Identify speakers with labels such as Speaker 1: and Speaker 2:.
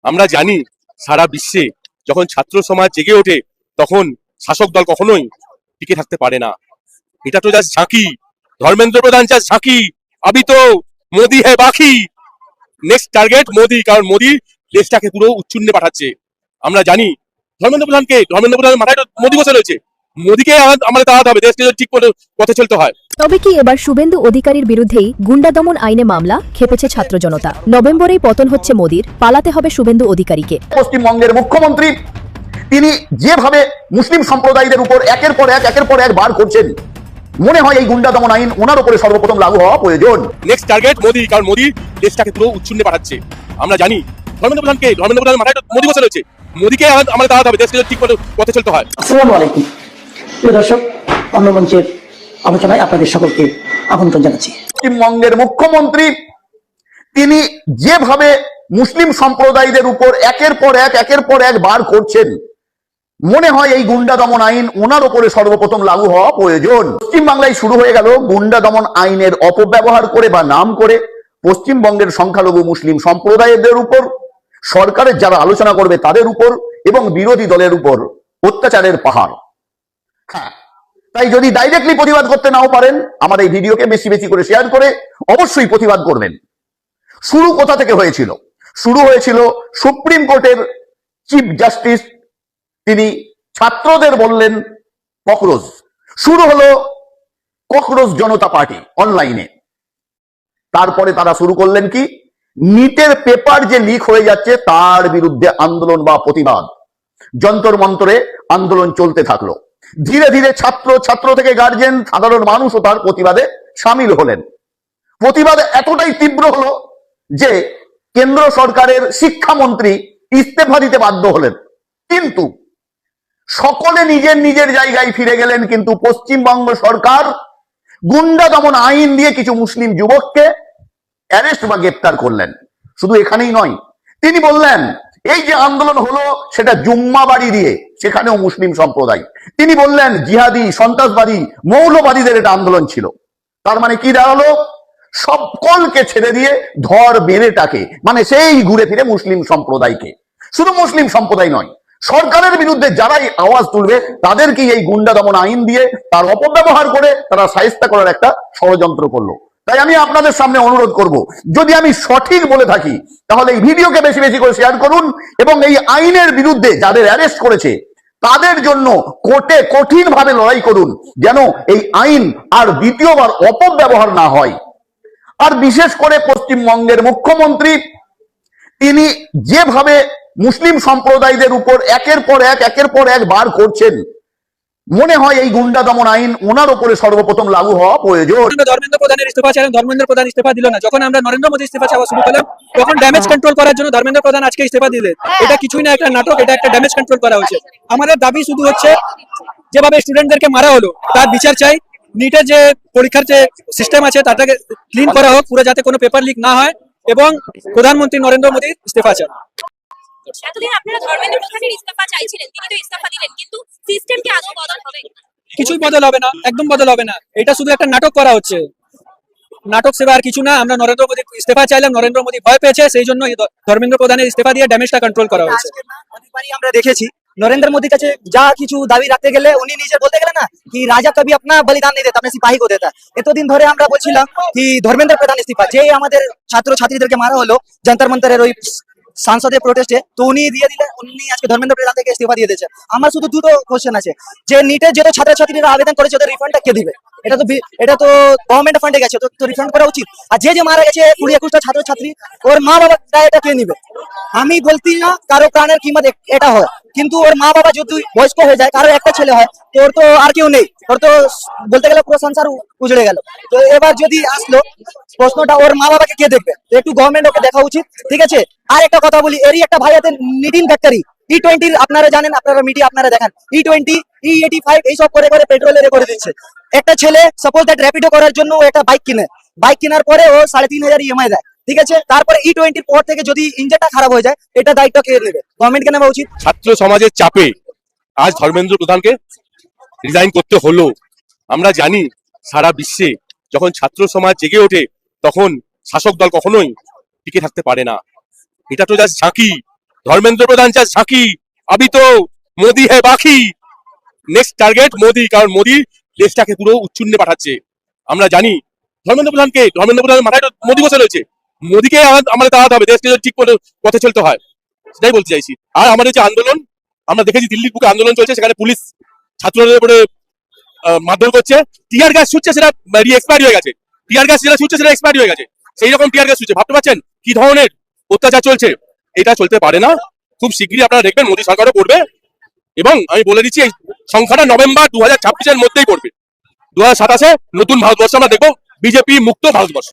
Speaker 1: আমরা জানি সারা বিশ্বে যখন ছাত্র সমাজ জেগে ওঠে তখন শাসক দল কখনোই টিকে থাকতে পারে না। এটা তো জাস্ট ঝাঁকি, ধর্মেন্দ্র প্রধান জাস্ট ঝাঁকি, আবি তো মোদি হ্যাঁ বাকি। নেক্সট টার্গেট মোদি, কারণ মোদি দেশটাকে পুরো উচ্ছন্নে পাঠাচ্ছে। আমরা জানি ধর্মেন্দ্র প্রধানের মাথায় তো মোদি বসে রয়েছে, মোদিকে আমাদের তাড়াতে হবে, দেশকে যদি ঠিক পথে চলতে হয়।
Speaker 2: তবে কি এবার শুভেন্দু অধিকারীর বিরুদ্ধেই গুন্ডা দমন আইনে মামলা? খেপেছে ছাত্র জনতা। নভেম্বরেই পতন হচ্ছে মোদির, পালাতে হবে শুভেন্দু অধিকারীকে।
Speaker 3: পশ্চিমবঙ্গের মুখ্যমন্ত্রী তিনি যেভাবে মুসলিম সম্প্রদায়দের উপর একের পর এক বার করছেন, মনে হয় এই গুন্ডা দমন আইন ওনার উপরে সর্বপ্রথম লাগু হওয়া প্রয়োজন।
Speaker 1: নেক্সট টার্গেট মোদি, কারণ মোদি দেশটাকে পুরো উচ্ছন্নে পাঠাচ্ছে। আমরা জানি ধর্মেন্দ্র প্রধানের মাথায় তো মোদি বসে রয়েছে, মোদিকে আমাদের তাড়াতে হবে, দেশকে যদি ঠিক পথে চলতে হয়।
Speaker 4: আসসালামু আলাইকুম প্রিয় দর্শক, অন্য মঞ্চের আলোচনায় আপনাদের সকলকে আমন্ত্রণ জানাচ্ছি।
Speaker 3: পশ্চিমবঙ্গের মুখ্যমন্ত্রী তিনি যেভাবে মুসলিম সম্প্রদায়দের উপর একের পর এক বার করছেন, মনে হয় এই গুন্ডা দমন আইন ওনার উপরে সর্বপ্রথম লাগু হওয়া প্রয়োজন। পশ্চিমবাংলায় শুরু হয়ে গেল গুন্ডা দমন আইনের অপব্যবহার করে বা নাম করে পশ্চিমবঙ্গের সংখ্যালঘু মুসলিম সম্প্রদায়দের উপর, সরকারের যারা আলোচনা করবে তাদের উপর এবং বিরোধী দলের উপর অত্যাচারের পাহাড়। হ্যাঁ, তাই যদি ডাইরেক্টলি প্রতিবাদ করতে নাও পারেন, আমার এই ভিডিওকে বেশি বেশি করে শেয়ার করে অবশ্যই প্রতিবাদ করবেন। শুরু কোথা থেকে হয়েছিল? শুরু হয়েছিল সুপ্রিম কোর্টের চিফ জাস্টিস, তিনি ছাত্রদের বললেন ককরোচ। শুরু হলো ককরোচ জনতা পার্টি অনলাইনে। তারপরে তারা শুরু করলেন কি, নিটের পেপার যে লিক হয়ে যাচ্ছে তার বিরুদ্ধে আন্দোলন বা প্রতিবাদ। যন্তর মন্তরে আন্দোলন চলতে থাকলো। ধীরে ধীরে ছাত্র থেকে গার্জেন, সাধারণ মানুষও তার প্রতিবাদে সামিল হলেন। প্রতিবাদ এতটাই তীব্র হলো যে কেন্দ্র সরকারের শিক্ষামন্ত্রী ইস্তফা দিতে বাধ্য হলেন। কিন্তু সকলে নিজের নিজের জায়গায় ফিরে গেলেন, কিন্তু পশ্চিমবঙ্গ সরকার গুন্ডা দমন আইন দিয়ে কিছু মুসলিম যুবককে অ্যারেস্ট বা গ্রেপ্তার করলেন। শুধু এখানেই নয়, তিনি বললেন এই যে আন্দোলন হলো সেটা জুম্মা বাড়ি দিয়ে, সেখানেও মুসলিম সম্প্রদায়। তিনি বললেন জিহাদি, সন্ত্রাসবাদী, মৌলবাদীদের এটা আন্দোলন ছিল। তার মানে কি দাঁড়ালো? সকলকে ছেড়ে দিয়ে ধর বেড়েটাকে, মানে সেই ঘুরে ফিরে মুসলিম সম্প্রদায়কে। শুধু মুসলিম সম্প্রদায় নয়, সরকারের বিরুদ্ধে যারাই আওয়াজ তুলবে তাদেরকেই এই গুন্ডা দমন আইন দিয়ে তার অপব্যবহার করে তারা শায়েস্তা করার একটা ষড়যন্ত্র করলো। তাই আমি আপনাদের সামনে অনুরোধ করব, যদি আমি সঠিক বলে থাকি তাহলে এই ভিডিওকে বেশি বেশি করে শেয়ার করুন এবং এই আইনের বিরুদ্ধে যাদের অ্যারেস্ট করেছে তাদের জন্য কোর্টে কঠিন ভাবে লড়াই করুন, যেন এই আইন আর দ্বিতীয়বার অপব্যবহার না হয়। আর বিশেষ করে পশ্চিমবঙ্গের মুখ্যমন্ত্রী তিনি যেভাবে মুসলিম সম্প্রদায়দের উপর একের পর এক বার করছেন, মনে হয় এই গুন্ডা দমন আইন ওনার উপরে সর্বপ্রথম লাগু হওয়া প্রয়োজন।
Speaker 5: ধর্মেন্দ্র প্রধানের ইস্তফা চাইলেন, ধর্মেন্দ্র প্রধান ইস্তফা দিল না। যখন আমরা নরেন্দ্র মোদী ইস্তফা চাওয়া শুরু করলাম তখন ড্যামেজ কন্ট্রোল করার জন্য ধর্মেন্দ্র প্রধান আজকে ইস্তফা দিলেন। এটা কিছুই না, একটা নাটক, এটা একটা ড্যামেজ কন্ট্রোল করা হয়েছে। আমাদের দাবি শুধু হচ্ছে যেভাবে স্টুডেন্টদেরকে মারা হলো তার বিচার চাই। নিটের যে পরীক্ষার যে সিস্টেম আছে তাটাকে ক্লিন করা হোক পুরো, যাতে কোনো পেপার লিক না হয়, এবং প্রধানমন্ত্রী নরেন্দ্র মোদী ইস্তফা চান।
Speaker 6: এতদিন আপনারা ধর্মেন্দ্র প্রধানের ইস্তফা চাইছিলেন, তিনি তো ইস্তফা দিলেন, কিন্তু সিস্টেম কি আদৌ বদল হবে?
Speaker 5: কিছুই বদল হবে না, একদম বদল হবে না। এটা শুধু একটা নাটক করা হচ্ছে, নাটক সেবা আর কিছু না। আমরা নরেন্দ্র মোদী ইস্তফা চাইলাম, নরেন্দ্র মোদী ভয় পেয়েছে, সেই জন্য ধর্মেন্দ্র প্রধানের ইস্তফা দিয়ে ড্যামেজটা কন্ট্রোল করা হয়েছে।
Speaker 4: অনেকবারই আমরা দেখেছি নরেন্দ্র মোদীর কাছে যা কিছু দাবি রাখতে গেলে উনি নিজে বলতে গেলেন না কি রাজা কবি আপনা বলিদান नहीं देता, अपने सिपाही को देता। এতদিন ধরে আমরা বলছিলাম কি ধর্মেন্দ্র প্রধান ইস্তফা, যে আমাদের ছাত্র ছাত্রীদেরকে মারা হলো যন্তর মন্তরের ওই সাংসদের প্রোটেস্টে, তো উনি দিয়ে দিলেন, উনি আজকে ধর্মেন্দ্র প্রধান থেকে ইস্তফা দিয়ে দিয়েছে। আমার শুধু দুটো কোশ্চেন আছে, যে নিটের যে ছাত্রছাত্রীরা আবেদন করেছে ওদের রিফান্ডটা কে দিবে? এটা তো গভর্নমেন্ট ফান্ডে গেছে, তো রিফান্ড করা উচিত। আর যে মারা গেছে 20-21টা ছাত্রছাত্রী, ওর মা বাবা এটা কে নিবে? আমি বলতি না কারো প্রাণের কিমত এটা হয়, কিন্তু ওর মা বাবা যদি বয়স্ক হয়ে যায়, কারো একটা ছেলে হয়, তো ওর তো আর কেউ নেই, ওর তো বলতে গেলে পুরো সংসার উজড়ে গেল। তো এবার যদি আসলো প্রশ্নটা, ওর মা বাবাকে কে দেখবে? তো একটু গভর্নমেন্ট ওকে দেখা উচিত, ঠিক আছে? আর একটা কথা বলি, এরই একটা ভাই আছে নিটিন ফ্যাক্টরি, E20 আপনারা জানেন, আপনারা মিডিয়া আপনারা দেখেন, E20 E85 এইসব করে করে পেট্রোলের করে দিচ্ছে। একটা ছেলে সাপোজ দ্যাট র্যাপিডো করার জন্য একটা বাইক কিনে, বাইক কেনার পরে ও 3,500 EMI দেয়, ঠিক আছে? তারপরে E20 পর থেকে যদি ইঞ্জিনটা খারাপ হয়ে যায়, এটা দায়িত্ব কে নেবে? গভর্নমেন্টকে নেওয়া উচিত।
Speaker 1: ছাত্র সমাজের চাপে আজ ধর্মেন্দ্র প্রধানকে রিজাইন করতে হলো। আমরা জানি সারা বিশ্বে যখন ছাত্র সমাজ জেগে ওঠে তখন শাসক দল কখনোই টিকে থাকতে পারে না। এটা তো জাস্ট ঝাঁকি, ধর্মেন্দ্র প্রধান চায় ঝাঁকি, আবি তো মোদি হ্যাঁ বাকি। নেক্সট টার্গেট মোদি, কারণ মোদি দেশটাকে পুরো উচ্ছন্নে পাঠাচ্ছে। আমরা জানি ধর্মেন্দ্র প্রধানের মাথায় তো মোদি বসে রয়েছে। মোদিকে আমাদের তাড়াতে হবে, দেশকে যদি ঠিক করে পথে চলতে হয়, সেটাই বলতে চাইছি। আর আমাদের যে আন্দোলন, আমরা দেখেছি দিল্লির বুকে আন্দোলন চলছে, সেখানে পুলিশ ছাত্রদের উপরে মারধর করছে, টিয়ার গ্যাস ছুটছে, সেটা এক্সপায়ার হয়ে গেছে। টিয়ার গ্যাস যেটা ছুটছে সেটা এক্সপায়ার হয়ে গেছে, সেই রকম টিয়ার গ্যাস ছুটছে। ভাবতে পারছেন কি ধরনের অত্যাচার চলছে? এটা চলতে পারে না। খুব শীঘ্রই আপনারা দেখবেন মোদী সরকারও করবে, এবং আমি বলে দিচ্ছি এই সংখ্যাটা নভেম্বর 2026-এর মধ্যেই পড়বে। 2027-এ নতুন ভারতবর্ষ আমরা দেখবো, বিজেপি মুক্ত ভারতবর্ষ।